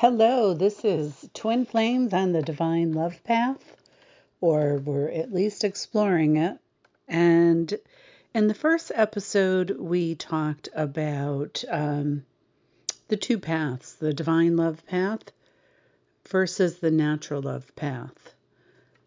Hello, this is Twin Flames on the Divine Love Path, or we're at least exploring it. And in the first episode, we talked about the two paths, the Divine Love Path versus the Natural Love Path.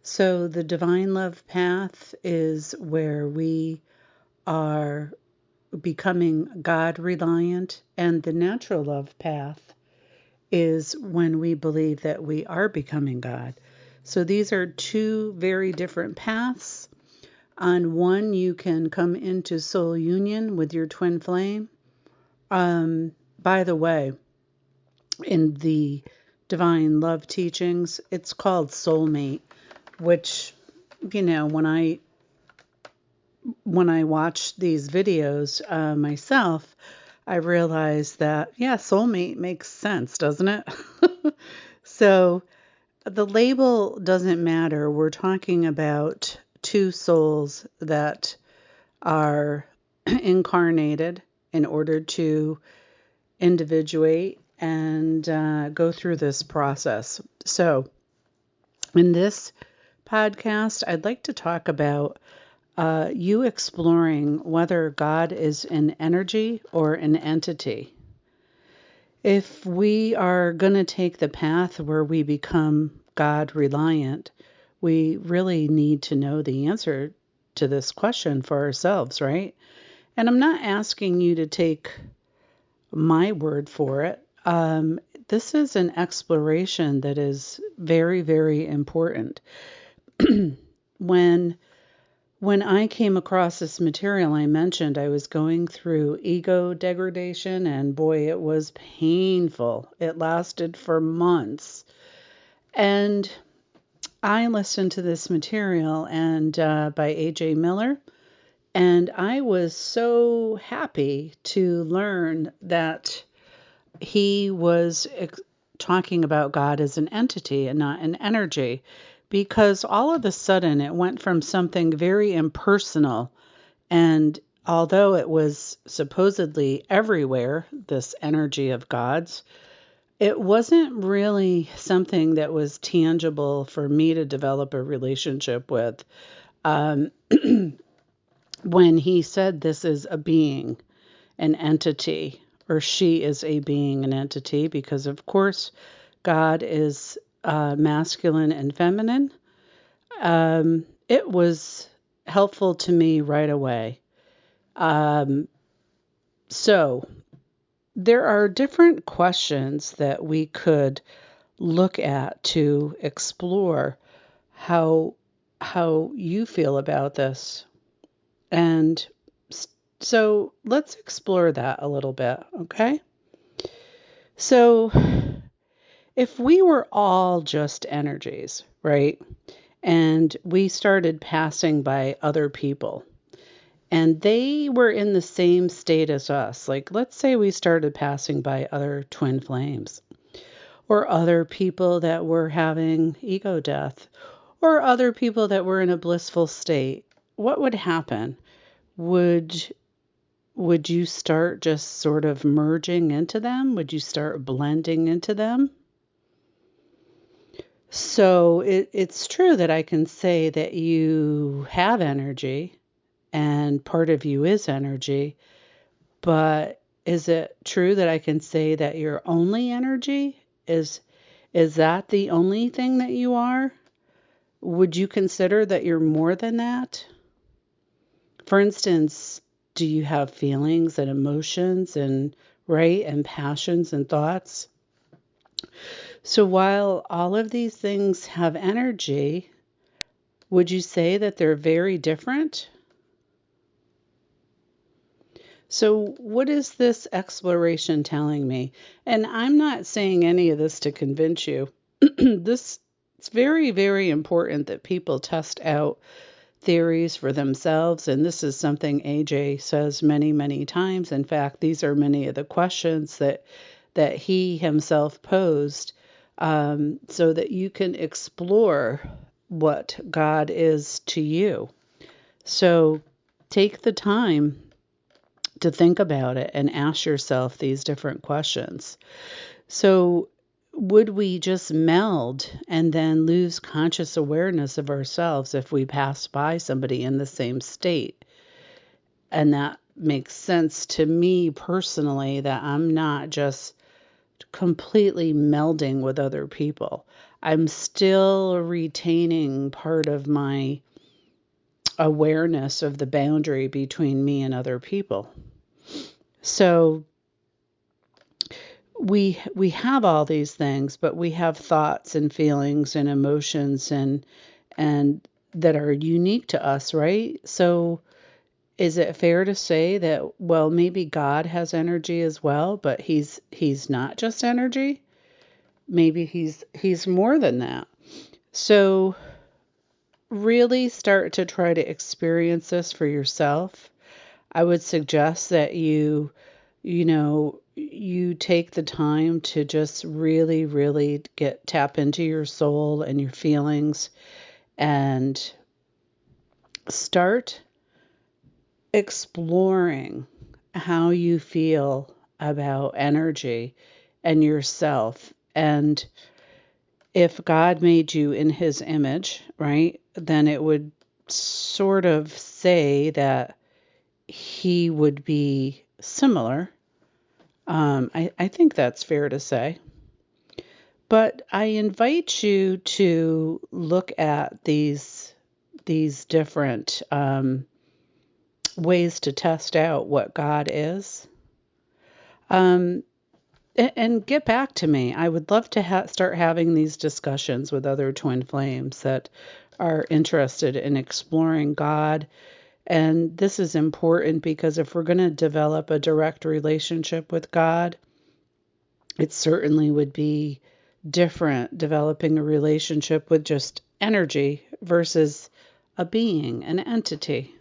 So, the Divine Love Path is where we are becoming God reliant, and the Natural Love Path is when we believe that we are becoming God. So these are two very different paths. On one, you can come into soul union with your twin flame. By the way, in the divine love teachings, it's called soulmate, which, when I watch these videos myself, I realize that, yeah, soulmate makes sense, doesn't it? So the label doesn't matter. We're talking about two souls that are incarnated in order to individuate and go through this process. So, in this podcast, I'd like to talk about you exploring whether God is an energy or an entity. If we are going to take the path where we become God reliant, we really need to know the answer to this question for ourselves, right? And I'm not asking you to take my word for it. This is an exploration that is very, very important. When when I came across this material, I mentioned I was going through ego degradation, and boy, it was painful. It lasted for months. And I listened to this material and by A.J. Miller, and I was so happy to learn that he was talking about God as an entity and not an energy, because all of a sudden it went from something very impersonal, and although it was supposedly everywhere, this energy of God's, it wasn't really something that was tangible for me to develop a relationship with. Um, when he said this is a being, an entity, or she is a being, an entity, because of course God is masculine and feminine, it was helpful to me right away. Um, so there are different questions that we could look at to explore how you feel about this. And so let's explore that a little bit, okay? So if we were all just energies, right? And we started passing by other people and they were in the same state as us. Like, let's say we started passing by other twin flames or other people that were having ego death or other people that were in a blissful state. What would happen? Would would you start just sort of merging into them? Would you start blending into them? So it's true that I can say that you have energy and part of you is energy, but is it true that I can say that you're only energy? Is that the only thing that you are? Would you consider that you're more than that? For instance, do you have feelings and emotions and right and passions and thoughts? So while all of these things have energy, would you say that they're very different? So what is this exploration telling me? And I'm not saying any of this to convince you. This it's very, very important that people test out theories for themselves. And this is something AJ says many, many times. In fact, these are many of the questions that he himself posed, so that you can explore what God is to you. So take the time to think about it and ask yourself these different questions. So would we just meld and then lose conscious awareness of ourselves if we pass by somebody in the same state? And that makes sense to me personally, that I'm not just completely melding with other people. I'm still retaining part of my awareness of the boundary between me and other people. So we have all these things, but we have thoughts and feelings and emotions and that are unique to us, right? So is it fair to say that, well, maybe God has energy as well, but he's not just energy? Maybe he's more than that. So really start to try to experience this for yourself. I would suggest that you take the time to just really, really tap into your soul and your feelings and start exploring how you feel about energy and yourself. And if God made you in his image, right, then it would sort of say that he would be similar. I think that's fair to say. But I invite you to look at these different ways to test out what God is. Um, and get back to me. I would love to start having these discussions with other twin flames that are interested in exploring God. And this is important because if we're going to develop a direct relationship with God, it certainly would be different developing a relationship with just energy versus a being, an entity.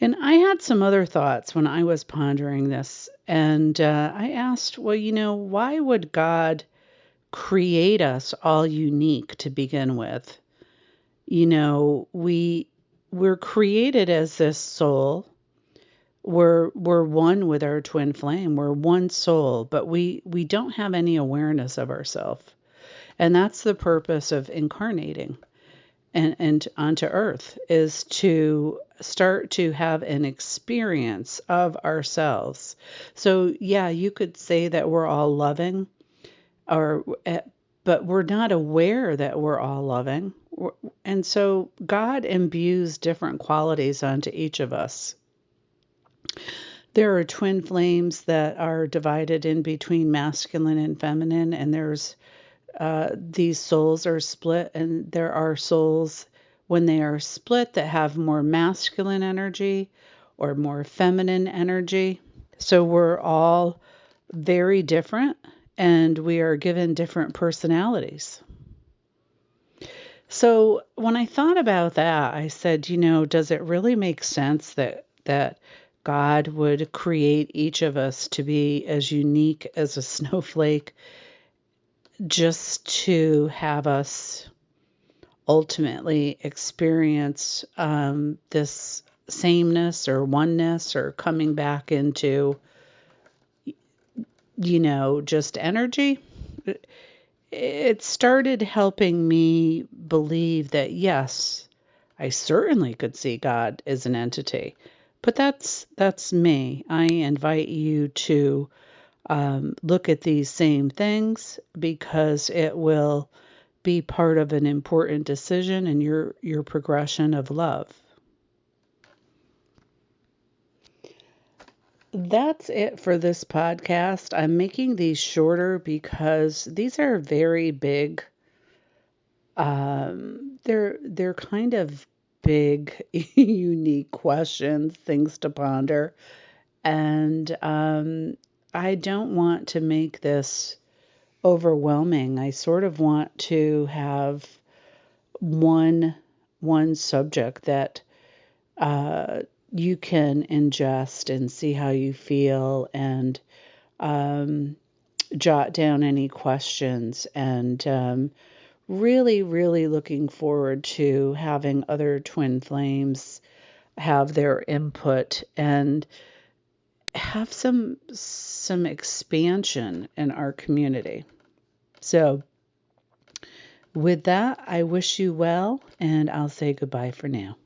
And I had some other thoughts when I was pondering this. And I asked, well, why would God create us all unique to begin with? We're created as this soul. We're one with our twin flame. We're one soul, but we don't have any awareness of ourselves. And that's the purpose of incarnating and onto earth, is to start to have an experience of ourselves. So yeah, you could say that we're all loving, or but we're not aware that we're all loving. And so God imbues different qualities onto each of us. There are twin flames that are divided in between masculine and feminine, and there's these souls are split, and there are souls when they are split that have more masculine energy or more feminine energy. So we're all very different, and we are given different personalities. So when I thought about that, I said, does it really make sense that God would create each of us to be as unique as a snowflake, just to have us ultimately experience this sameness or oneness, or coming back into, just energy? It started helping me believe that, yes, I certainly could see God as an entity. But that's me. I invite you to look at these same things, because it will be part of an important decision in your progression of love. That's it for this podcast. I'm making these shorter because these are very big. They're kind of big, unique questions, things to ponder, and I don't want to make this overwhelming. I sort of want to have one subject that you can ingest and see how you feel, and jot down any questions, and really, really looking forward to having other twin flames have their input. And have some expansion in our community. So with that, I wish you well, and I'll say goodbye for now.